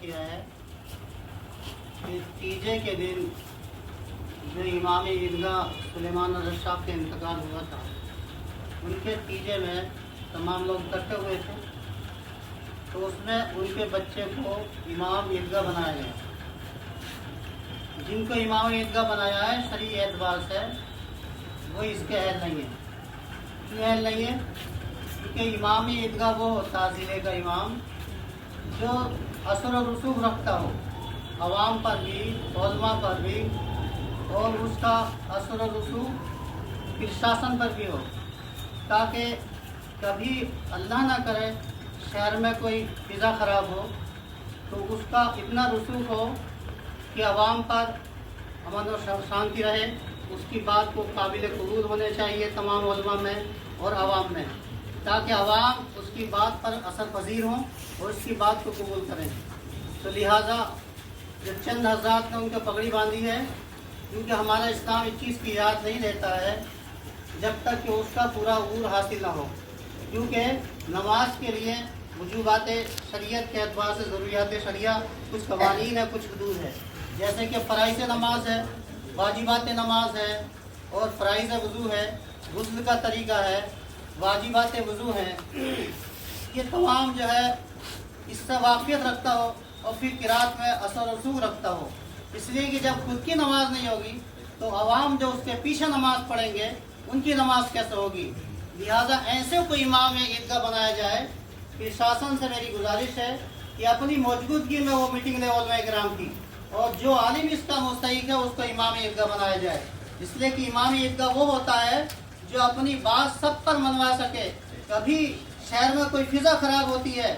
किया है कि तीजे के दिन जो इमाम ईदगाह सुलेमान रज़ा साहब के इंतकाल हुआ था, उनके तीजे में तमाम लोग इकट्ठे हुए थे, तो उसमें उनके बच्चे को इमाम ईदगाह बनाया गया। जिनको इमाम ईदगाह बनाया है शरई एतबार से, वो इसके अहल नहीं है। क्यों अहल नहीं है? क्योंकि इमाम ईदगाह वो होता है ज़िले का इमाम जो असर और रसूख रखता हो अवाम पर भी, उलमा पर भी, और उसका असर और रसूख प्रशासन पर भी हो, ताकि कभी अल्लाह ना करे शहर में कोई फ़िज़ा ख़राब हो तो उसका इतना रसूख हो कि अवाम पर अमन और शांति रहे। उसकी बात को काबिल कबूल होने चाहिए तमाम उलमा में और अवाम में, ताकि अवाम उसकी बात पर असर पजीर हों और उसकी बात को कबूल करें। तो लिहाजा जो चंद हज़रात ने उनके पगड़ी बांधी है, क्योंकि हमारा इस्लाम इस चीज़ की याद नहीं देता है जब तक कि उसका पूरा अबूर हासिल ना हो। क्योंकि नमाज के लिए वजूबात शरीयत के एतबार से ज़रूरियात शरिया कुछ कवानीन है, कुछ हदूद है। जैसे कि फ़राइज़ नमाज है, वाजिबात नमाज है, और फ़राइज़ वज़ू है, गुस्ल का तरीका है, वाजिबात वज़ू है। ये तमाम जो है इससे वाक़ियत रखता हो और फिर किरात में असर रसूख रखता हो। इसलिए कि जब खुद की नमाज नहीं होगी तो अवाम जो उसके पीछे नमाज पढ़ेंगे उनकी नमाज कैसे होगी। लिहाजा ऐसे कोई इमाम ईदगाह बनाया जाए। प्रशासन से मेरी गुजारिश है कि अपनी मौजूदगी में वो मीटिंग ले उलमा इकराम की, और जो आलिम इसका मुस्तहिक है उसको इमाम ईदगाह बनाया जाए। इसलिए कि इमाम ईदगाह वो होता है जो अपनी बात सब पर मनवा सके। कभी शहर में कोई फ़िज़ा ख़राब होती है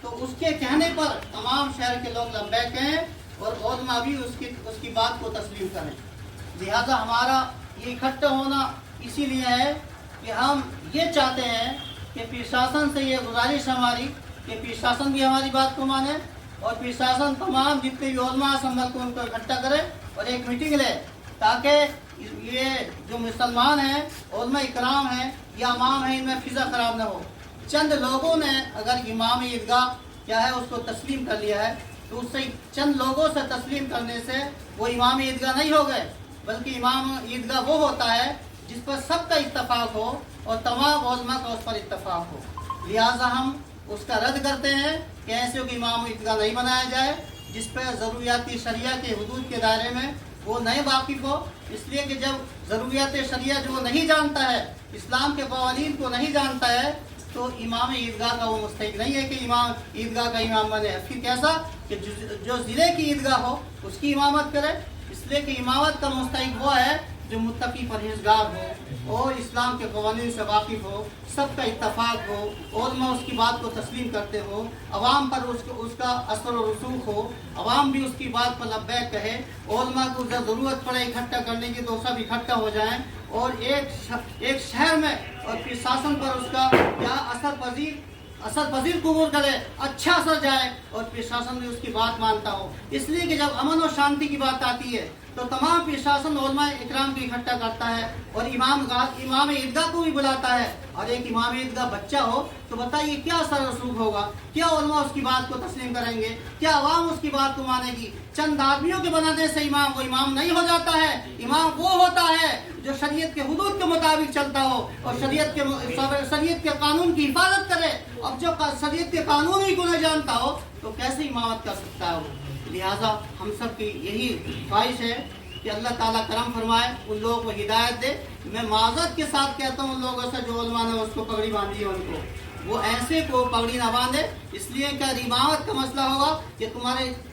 तो उसके कहने पर तमाम शहर के लोग लब्बैक कहें और उलमा भी उसकी बात को तस्लीम करें। लिहाजा हमारा ये इकट्ठा होना इसीलिए है कि हम ये चाहते हैं कि प्रशासन से ये गुजारिश हमारी कि प्रशासन भी हमारी बात को माने, और प्रशासन तमाम जितने भी उलमा संभल को उनको इकट्ठा करे और एक मीटिंग ले, ताकि ये जो मुसलमान हैं, उलमा इकराम हैं या इमाम हैं, इनमें फ़िज़ा ख़राब ना हो। चंद लोगों ने अगर इमाम ईदगाह क्या है उसको तस्लीम कर लिया है, तो उससे चंद लोगों से तस्लीम करने से वो इमाम ईदगाह नहीं हो गए, बल्कि इमाम ईदगाह वो होता है जिस पर सबका इत्तफाक हो और तमाम उलमा का उस पर इत्तफाक हो। लिहाजा हम उसका रद्द करते हैं कि ऐसे कि इमाम ईदगाह नहीं बनाया जाए जिस पर ज़रूरियाती शरिया के हुदूद के दायरे में वो नहीं वाकिफ़ हो। इसलिए कि जब ज़रूरियात शरिया जो नहीं जानता है, इस्लाम के कवानीन को नहीं जानता है, तो इमाम ईदगाह का वो मुस्तहिक नहीं है कि इमाम ईदगाह का इमाम बने। फिर कैसा कि जो ज़िले की ईदगाह हो उसकी इमामत करे। इसलिए कि इमामत का मुस्तहिक वो है जो मुत्तकी परहेज़गार हो और इस्लाम के कवानीन से वाकिफ़ हो, सबका इत्तफाक हो, उलमा उसकी बात को तस्लीम करते हो, अवाम पर उसका असर और रसूख हो, अवाम भी उसकी बात पर लब्बैक कहे, उलमा को जब ज़रूरत पड़े इकट्ठा करने की तो सब इकट्ठा हो जाएं और एक शहर में और प्रशासन पर उसका क्या असर पजीर कबूल करे, अच्छा असर जाए और प्रशासन भी उसकी बात मानता हो। इसलिए कि जब अमन और शांति की बात आती है तो तमाम प्रशासन उलमा इकराम को इकट्ठा करता है और इमाम ईदगाह को भी बुलाता है। और एक इमाम ईदगाह बच्चा हो तो बताइए क्या असर रसूख होगा, क्या उलमा उसकी बात को तस्लीम करेंगे, क्या अवाम उसकी बात को मानेगी। चंद आदमियों के बनाने से इमाम वो इमाम नहीं हो जाता है। इमाम वो होता है जो शरीयत के हुदूद के मुताबिक चलता हो और शरीयत के कानून की हिफाजत करे। अब जो शरीयत के कानून ही को नहीं जानता हो तो कैसे इमामत कर सकता है वो। लिहाजा हम सब की यही ख्वाहिश है कि अल्लाह ताला करम फरमाए, उन लोगों को हिदायत दे। मैं माज़रत के साथ कहता हूँ उन लोगों से जो उलमा ने उसको पगड़ी बांधी है, उनको वो ऐसे को पगड़ी ना बांधे। इसलिए क्या इमामत का मसला होगा कि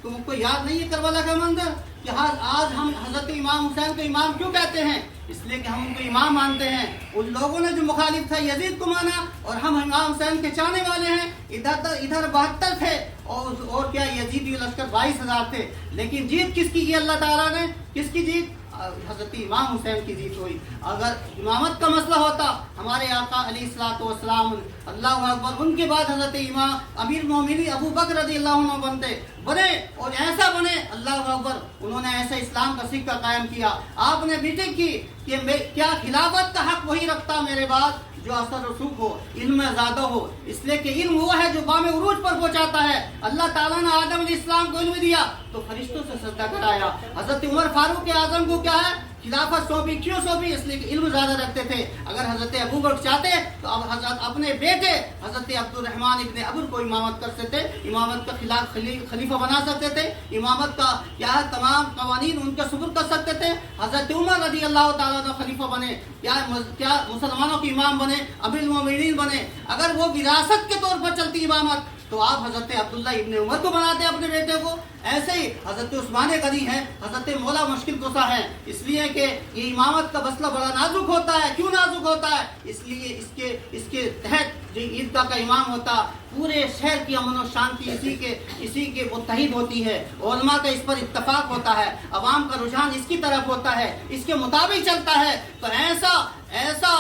तुमको याद नहीं है करबला का मंजर कि आज हम हज़रत इमाम हुसैन को इमाम क्यों कहते हैं? इसलिए कि हम उनको इमाम मानते हैं। उन लोगों ने जो मुखालिफ था यजीद को माना और हम इमाम हुसैन के चाहने वाले हैं। इधर 72 थे और क्या यजीदी लश्कर 22,000 थे, लेकिन जीत किसकी की? अल्लाह ताला ने। किसकी जीत? हज़रत इमाम हुसैन की जीत हुई। अगर इमामत का मसला होता हमारे आका अलैहिस्सलातु वस्सलाम अल्लाहु अकबर, उनके बाद हज़रत इमाम अमीर मोमिनीन अबू बकर रज़ियल्लाहु अन्हु बने और ऐसा बने, अल्लाहु अकबर, उन्होंने ऐसा इस्लाम का सिक्का कायम किया। आपने मीटिंग की कि क्या खिलाफत का हक वही रखता मेरे बाद जो असर रसूख हो, इल्म में ज़्यादा हो, इसलिए कि इल्म वो है जो बामे उरूज पर पहुंचाता है। अल्लाह ताला ने आदम अलैहिस्सलाम को इल्म दिया तो फरिश्तों से सजदा कराया। हजरत उमर फारूक आजम को क्या है, खिलाफत सौंपी। क्यों सौंपी? इसलिए कि इल्म ज्यादा रखते थे। अगर हजरत अबू बकर चाहते तो अब हजरत अपने बेटे हजरत अब्दुर्रहमान इब्ने अबू को इमामत कर सकते, इमामत का खलीफा बना सकते थे, इमामत का क्या है तमाम कवानीन उनके सुपुर्द कर सकते थे। हजरत उमर रज़ी अल्लाह ताला अन्हु खलीफा बने, क्या मुसलमानों के इमाम बने, अमीरुल मोमिनीन बने। अगर वो विरासत के तौर पर चलती इमामत तो आप हजरत अब्दुल्ला इब्ने उमर को बनाते अपने बेटे को। ऐसे ही हजरत उस्मान गनी है, हजरत मौला मुश्किल कुसा है, इसलिए कि ये इमामत का मसला बड़ा नाजुक होता है। क्यों नाजुक होता है? इसलिए इसके तहत जो ईदगाह का इमाम होता, पूरे शहर की अमन और शांति इसी के मुत्तहिद होती है। उलमा का इस पर इत्तफाक होता है, अवाम का रुझान इसकी तरफ होता है, इसके मुताबिक चलता है। तो ऐसा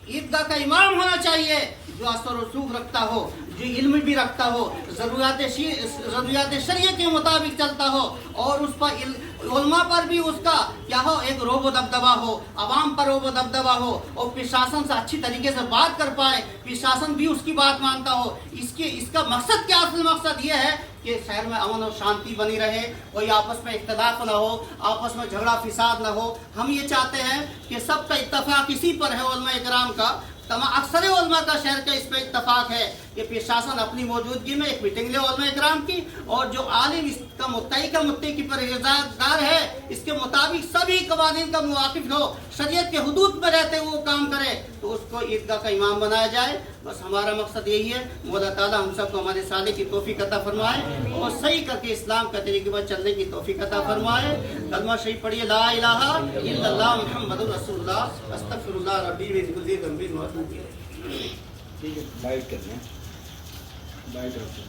ईदगाह का इमाम होना चाहिए जो असर रसूख रखता हो, जो इल्म भी रखता हो, ज़रूरियात शरीयत के मुताबिक चलता हो, और उस पर उलमा पर भी उसका क्या हो, एक रोब दबदबा हो, अवाम पर रोब दबदबा हो, और प्रशासन से अच्छी तरीके से बात कर पाए, प्रशासन भी उसकी बात मानता हो। इसका मकसद क्या? असल मकसद ये है कि शहर में अमन और शांति बनी रहे, कोई आपस में इख्तिलाफ न हो, आपस में झगड़ा फिसाद न हो। हम ये चाहते हैं कि सबका इत्तफाक इसी पर है, उलमा इकराम का, अक्सर उलमा का शहर का इस पर इत्तफाक है कि प्रशासन अपनी मौजूदगी में एक मीटिंग ले उलमा इकराम की, और जो आलिम इसका मुत्तई की परहेज़गार है, इसके मुताबिक सभी कवानीन का मुवाकिफ हो, शरीयत के हुदूद में रहते हुए वो काम करे, तो उसको ईदगाह का इमाम बनाया जाए। बस हमारा मकसद यही है। मौला ताला हम सबको हमारे साले की तौफीक अता फरमाए और सही करके इस्लाम का तरीके पर चलने की तौफीक अता फरमाए। कलमा शरीफ पढ़िए, ला इलाहा इल्लल्लाह मुहम्मदुर रसूलुल्लाह अस्तगफिरुल्लाह रब्बी मिन कुल्ली ज़ंबिन व अतूबु इलैह। ठीक है, बाइट करना, बाइट।